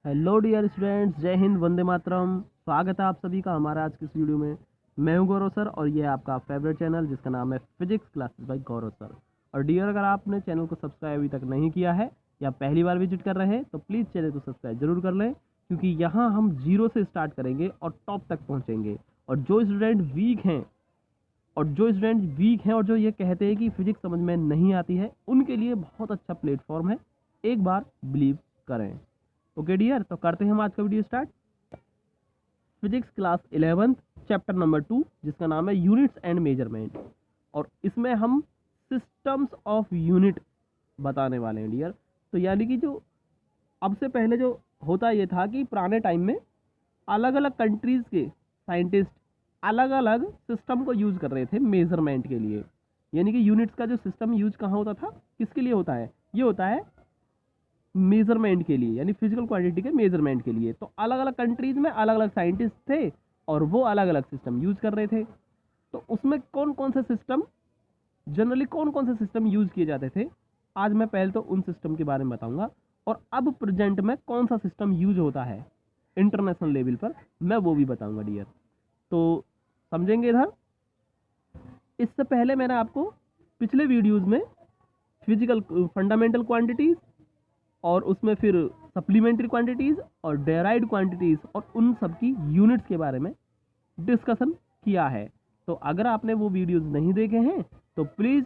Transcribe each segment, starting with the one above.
Hello dear students, जय हिंद, वंदे मातरम। स्वागत है आप सभी का हमारा आज की इस वीडियो में। मैं हूं गौरव सर और ये है आपका फेवरेट चैनल जिसका नाम है फिजिक्स क्लासेस बाय गौरव सर। और डियर, अगर आपने चैनल को सब्सक्राइब अभी तक नहीं किया है या पहली बार विजिट कर रहे हैं तो प्लीज़ चैनल को सब्सक्राइब जरूर कर लें, क्योंकि यहाँ हम जीरो से स्टार्ट करेंगे और टॉप तक पहुँचेंगे। और जो स्टूडेंट वीक हैं और जो ये कहते हैं कि फिजिक्स समझ में नहीं आती है, उनके लिए बहुत अच्छा प्लेटफॉर्म है। एक बार बिलीव करें। ओके डियर, तो करते हैं हम आज का video start. Physics class 11 chapter number 2 जिसका नाम है यूनिट्स एंड मेजरमेंट, और इसमें हम सिस्टम्स ऑफ यूनिट बताने वाले हैं डियर। तो यानी कि जो अब से पहले जो होता ये था कि पुराने टाइम में अलग अलग कंट्रीज़ के साइंटिस्ट अलग अलग सिस्टम को यूज़ कर रहे थे मेजरमेंट के लिए। यानी कि यूनिट्स का जो सिस्टम यूज कहाँ होता था, किसके लिए होता है, ये होता है मेजरमेंट के लिए, यानी फिजिकल क्वांटिटी के मेजरमेंट के लिए। तो अलग अलग कंट्रीज में अलग अलग साइंटिस्ट थे और वो अलग अलग सिस्टम यूज कर रहे थे। तो उसमें कौन कौन से सिस्टम यूज किए जाते थे, आज मैं पहले तो उन सिस्टम के बारे में बताऊंगा। और अब प्रेजेंट में कौन सा सिस्टम यूज होता है इंटरनेशनल लेवल पर, मैं वो भी बताऊंगा डियर। तो समझेंगे इधर। इससे पहले मैंने आपको पिछले वीडियोज़ में फिजिकल फंडामेंटल क्वांटिटीज़ और उसमें फिर सप्लीमेंट्री क्वांटिटीज़ और डेराइव्ड क्वांटिटीज़ और उन सब की यूनिट्स के बारे में डिस्कशन किया है। तो अगर आपने वो वीडियोज़ नहीं देखे हैं तो प्लीज़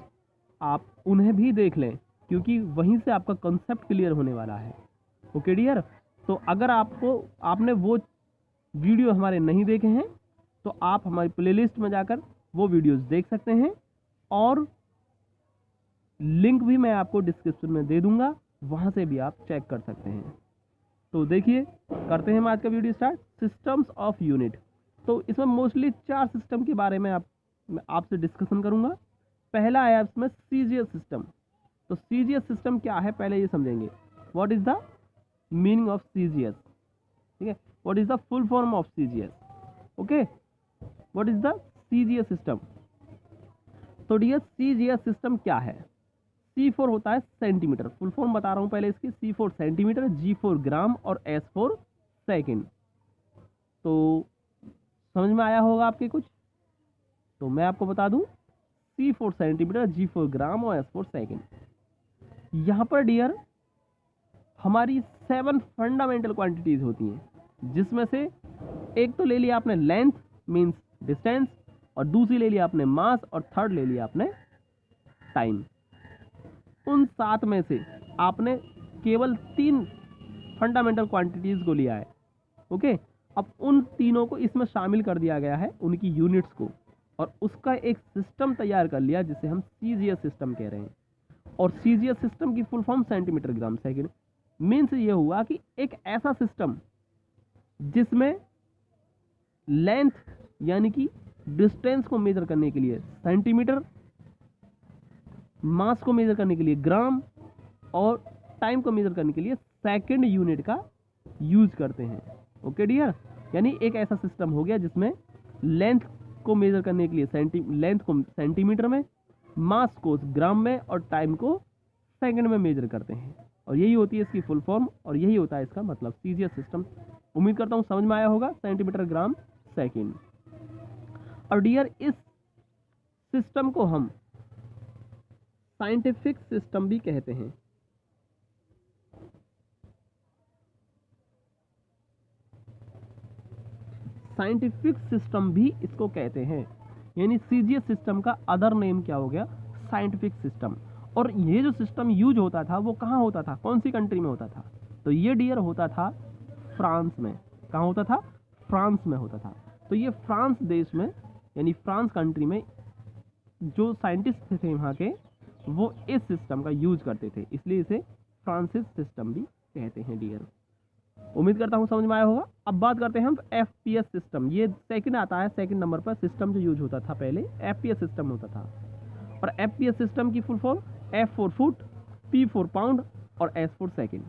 आप उन्हें भी देख लें, क्योंकि वहीं से आपका कॉन्सेप्ट क्लियर होने वाला है। ओके डियर, तो अगर आपने वो वीडियो हमारे नहीं देखे हैं तो आप हमारी प्लेलिस्ट में जाकर वो वीडियोज़ देख सकते हैं, और लिंक भी मैं आपको डिस्क्रिप्शन में दे दूंगा, वहाँ से भी आप चेक कर सकते हैं। तो देखिए, करते हैं हम आज का video start. Systems of unit. तो इसमें मोस्टली 4 सिस्टम के बारे में आपसे डिस्कशन करूंगा। पहला आया इसमें सीजीएस सिस्टम। तो सीजीएस सिस्टम क्या है, पहले ये समझेंगे। What is the meaning of CGS, ठीक है। What is the full form of CGS, okay. What is the CGS system. तो डियर, सीजीएस सिस्टम क्या है। C4 होता है सेंटीमीटर, फुल फॉर्म बता रहा हूं पहले इसकी। C4 सेंटीमीटर, G4 ग्राम और S4 सेकंड। तो समझ में आया होगा आपके कुछ। तो मैं आपको बता दूं, C4 सेंटीमीटर, G4 ग्राम और S4 सेकंड। यहां पर डियर हमारी 7 फंडामेंटल क्वांटिटीज होती हैं, जिसमें से एक तो ले लिया आपने लेंथ मीन्स डिस्टेंस, और दूसरी ले लिया आपने मास, और थर्ड ले लिया आपने टाइम। उन 7 में से आपने केवल 3 फंडामेंटल क्वांटिटीज़ को लिया है, ओके। अब उन तीनों को इसमें शामिल कर दिया गया है, उनकी यूनिट्स को, और उसका एक सिस्टम तैयार कर लिया जिसे हम सीजीएस सिस्टम कह रहे हैं। और सीजीएस सिस्टम की full form centimetre gram second. Means ये हुआ कि एक ऐसा सिस्टम जिसमें लेंथ यानी कि डिस्टेंस को मेजर करने के लिए सेंटीमीटर, मास को मेजर करने के लिए ग्राम, और टाइम को मेजर करने के लिए सेकंड यूनिट का यूज करते हैं। ओके डियर, यानी एक ऐसा सिस्टम हो गया जिसमें लेंथ को मेजर करने के लिए लेंथ को सेंटीमीटर में, मास को ग्राम में, और टाइम को सेकंड में मेजर करते हैं। और यही होती है इसकी फुल फॉर्म, और यही होता है इसका मतलब सीजीएस सिस्टम। उम्मीद करता हूँ समझ में आया होगा, सेंटीमीटर ग्राम सेकंड। और डियर, इस सिस्टम को हम साइंटिफिक सिस्टम भी कहते हैं। साइंटिफिक सिस्टम भी इसको कहते हैं, यानी सीजीएस सिस्टम का अदर नेम क्या हो गया, साइंटिफिक सिस्टम। और ये जो सिस्टम यूज होता था वो कहाँ होता था, कौन सी कंट्री में होता था। तो ये डियर होता था फ्रांस में। कहाँ होता था, फ्रांस में होता था। तो ये फ्रांस देश में, यानी फ्रांस कंट्री में जो साइंटिस्ट थे वहाँ के, वो इस सिस्टम का यूज करते थे, इसलिए इसे फ्रांसिस सिस्टम भी कहते हैं डियर। उम्मीद करता हूँ समझ में आया होगा। अब बात करते हैं हम एफपीएस सिस्टम। ये सेकंड आता है, सेकंड नंबर पर सिस्टम जो यूज होता था पहले एफपीएस सिस्टम होता था। और एफपीएस सिस्टम की full form F4 foot, P4 pound और S4 सेकंड।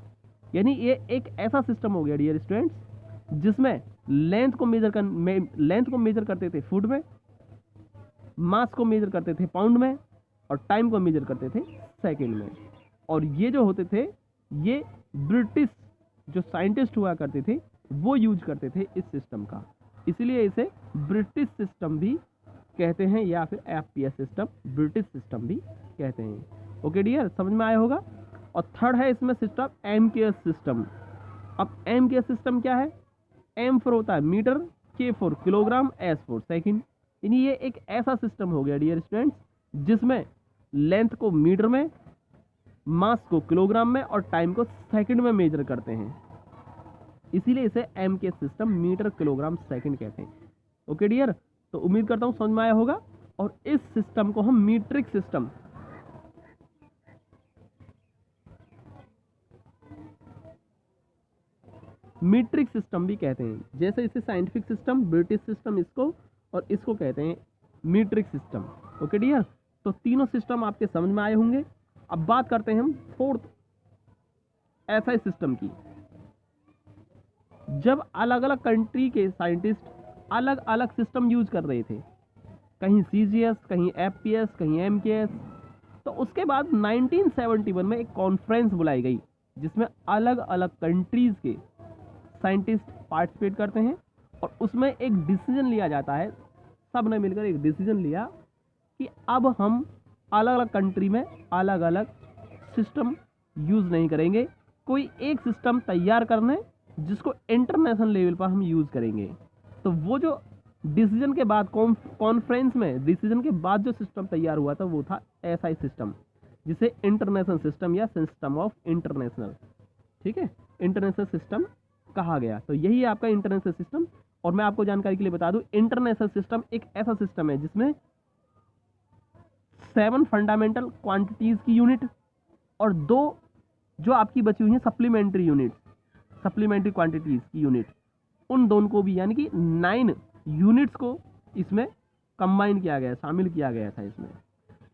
यानी ये एक ऐसा सिस्टम हो गया डियर स्टूडेंट्स जिसमें लेंथ को मेजर करते थे फुट में, मास को मेजर करते थे पाउंड में, और टाइम को मेजर करते थे सेकंड में। और ये जो होते थे ये ब्रिटिश जो साइंटिस्ट हुआ करते थे वो यूज करते थे इस सिस्टम का, इसलिए इसे ब्रिटिश सिस्टम भी कहते हैं या फिर एफपीएस सिस्टम, ब्रिटिश सिस्टम भी कहते हैं। ओके डियर, समझ में आया होगा। और थर्ड है इसमें सिस्टम एमकेएस सिस्टम। अब एमकेएस सिस्टम क्या है? एम फॉर होता है मीटर, के for kilogram, S for second. यानी ये एक ऐसा सिस्टम हो गया डियर स्टूडेंट्स जिसमें लेंथ को मीटर में, मास को किलोग्राम में और टाइम को सेकंड में मेजर करते हैं, इसीलिए इसे MKS system, metre kilogram second कहते हैं। ओके डियर, तो उम्मीद करता हूं समझ में आया होगा। और इस सिस्टम को हम मीट्रिक सिस्टम, मीट्रिक सिस्टम भी कहते हैं। जैसे इसे साइंटिफिक सिस्टम, ब्रिटिश सिस्टम इसको, और इसको कहते हैं मीट्रिक सिस्टम। ओके डियर, तो तीनों सिस्टम आपके समझ में आए होंगे। अब बात करते हैं हम फोर्थ एसआई सिस्टम की। जब अलग अलग कंट्री के साइंटिस्ट अलग अलग सिस्टम यूज कर रहे थे, कहीं सीजीएस, कहीं एफपीएस, कहीं एमकेएस, तो उसके बाद 1971 में एक कॉन्फ्रेंस बुलाई गई जिसमें अलग अलग कंट्रीज के साइंटिस्ट पार्टिसिपेट करते हैं और उसमें एक डिसीजन लिया जाता है। सब ने मिलकर एक डिसीजन लिया कि अब हम अलग अलग कंट्री में अलग अलग सिस्टम यूज़ नहीं करेंगे, कोई एक सिस्टम तैयार करने जिसको इंटरनेशनल लेवल पर हम यूज़ करेंगे। तो वो जो डिसीजन के बाद कॉन्फ्रेंस में डिसीजन के बाद जो सिस्टम तैयार हुआ था वो था एसआई सिस्टम, जिसे इंटरनेशनल सिस्टम या सिस्टम ऑफ इंटरनेशनल, ठीक है, इंटरनेशनल सिस्टम कहा गया। तो यही है आपका इंटरनेशनल सिस्टम। और मैं आपको जानकारी के लिए बता दूं, इंटरनेशनल सिस्टम एक ऐसा सिस्टम है जिसमें 7 फंडामेंटल क्वांटिटीज की यूनिट और 2 जो आपकी बची हुई है सप्लीमेंट्री यूनिट, सप्लीमेंट्री क्वांटिटीज की यूनिट, उन दोनों को भी यानी कि 9 यूनिट्स को इसमें कंबाइन किया गया, शामिल किया गया था इसमें।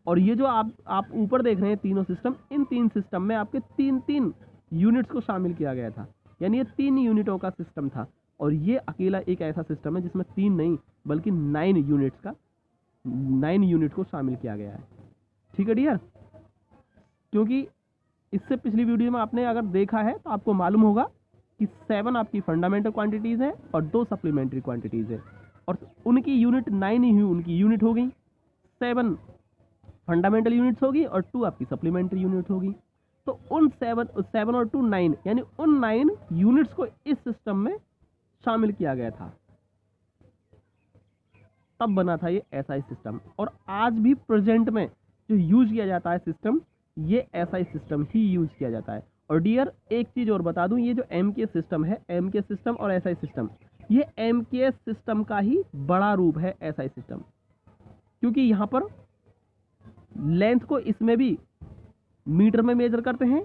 और ये जो आप ऊपर देख रहे हैं तीनों सिस्टम, इन 3 सिस्टम में आपके 3 यूनिट्स को शामिल किया गया था, यानी ये 3 यूनिटों का सिस्टम था। और ये अकेला एक ऐसा सिस्टम है जिसमें 3 नहीं बल्कि 9 यूनिट को शामिल किया गया है। ठीक है डियर, क्योंकि इससे पिछली वीडियो में आपने अगर देखा है तो आपको मालूम होगा कि 7 आपकी फंडामेंटल क्वांटिटीज़ है और 2 सप्लीमेंट्री क्वांटिटीज़ है, और उनकी यूनिट 9 ही उनकी यूनिट हो गई, 7 फंडामेंटल यूनिट्स होगी और 2 आपकी सप्लीमेंट्री यूनिट होगी। तो उन 7 और 2 9 यानी उन 9 यूनिट्स को इस सिस्टम में शामिल किया गया था, तब बना था ये एसआई सिस्टम। और आज भी प्रेजेंट में जो यूज किया जाता है सिस्टम, ये एसआई सिस्टम ही यूज किया जाता है। और डियर एक चीज़ और बता दूं, ये जो एमकेएस सिस्टम है, एमकेएस सिस्टम और एसआई सिस्टम, ये एमकेएस सिस्टम का ही बड़ा रूप है एसआई सिस्टम, क्योंकि यहाँ पर लेंथ को इसमें भी मीटर में मेजर करते हैं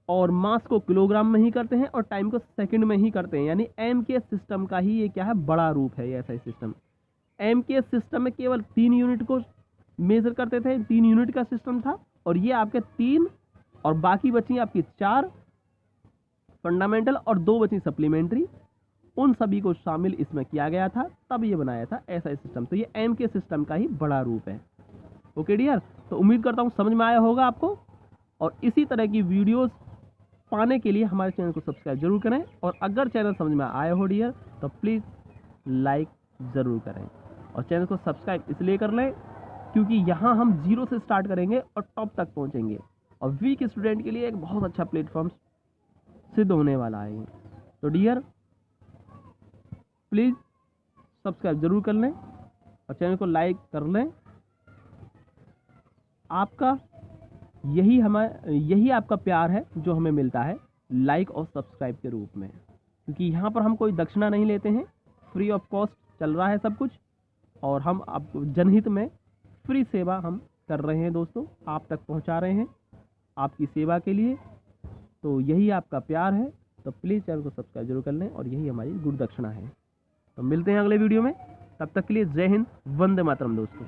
और मास को किलोग्राम में ही करते हैं और टाइम को सेकंड में ही करते हैं। यानी एमकेएस सिस्टम का ही ये क्या है, बड़ा रूप है ये एसआई सिस्टम। एमकेएस सिस्टम में केवल 3 यूनिट को मेजर करते थे, 3 यूनिट का सिस्टम था, और ये आपके 3 और बाकी बची आपकी 4 फंडामेंटल और 2 बची सप्लीमेंट्री, उन सभी को शामिल इसमें किया गया था, तब ये बनाया था एसआई सिस्टम। तो ये एमकेएस सिस्टम का ही बड़ा रूप है। ओके डियर, तो उम्मीद करता हूँ समझ में आया होगा आपको। और इसी तरह की वीडियोस पाने के लिए हमारे चैनल को सब्सक्राइब जरूर करें, और अगर चैनल समझ में आया हो डियर तो प्लीज़ लाइक ज़रूर करें, और चैनल को सब्सक्राइब इसलिए कर लें क्योंकि यहाँ हम 0 से स्टार्ट करेंगे और टॉप तक पहुँचेंगे, और वीक स्टूडेंट के लिए एक बहुत अच्छा प्लेटफॉर्म सिद्ध होने वाला है। तो डियर प्लीज़ सब्सक्राइब जरूर कर लें और चैनल को लाइक कर लें। आपका यही आपका प्यार है जो हमें मिलता है लाइक और सब्सक्राइब के रूप में, क्योंकि यहाँ पर हम कोई दक्षिणा नहीं लेते हैं, फ्री ऑफ कॉस्ट चल रहा है सब कुछ, और हम आपको जनहित में फ्री सेवा हम कर रहे हैं दोस्तों, आप तक पहुँचा रहे हैं आपकी सेवा के लिए। तो यही आपका प्यार है, तो प्लीज़ चैनल को सब्सक्राइब जरूर कर लें, और यही हमारी गुरु दक्षिणा है। तो मिलते हैं अगले वीडियो में, तब तक के लिए जय हिंद, वंदे मातरम दोस्तों।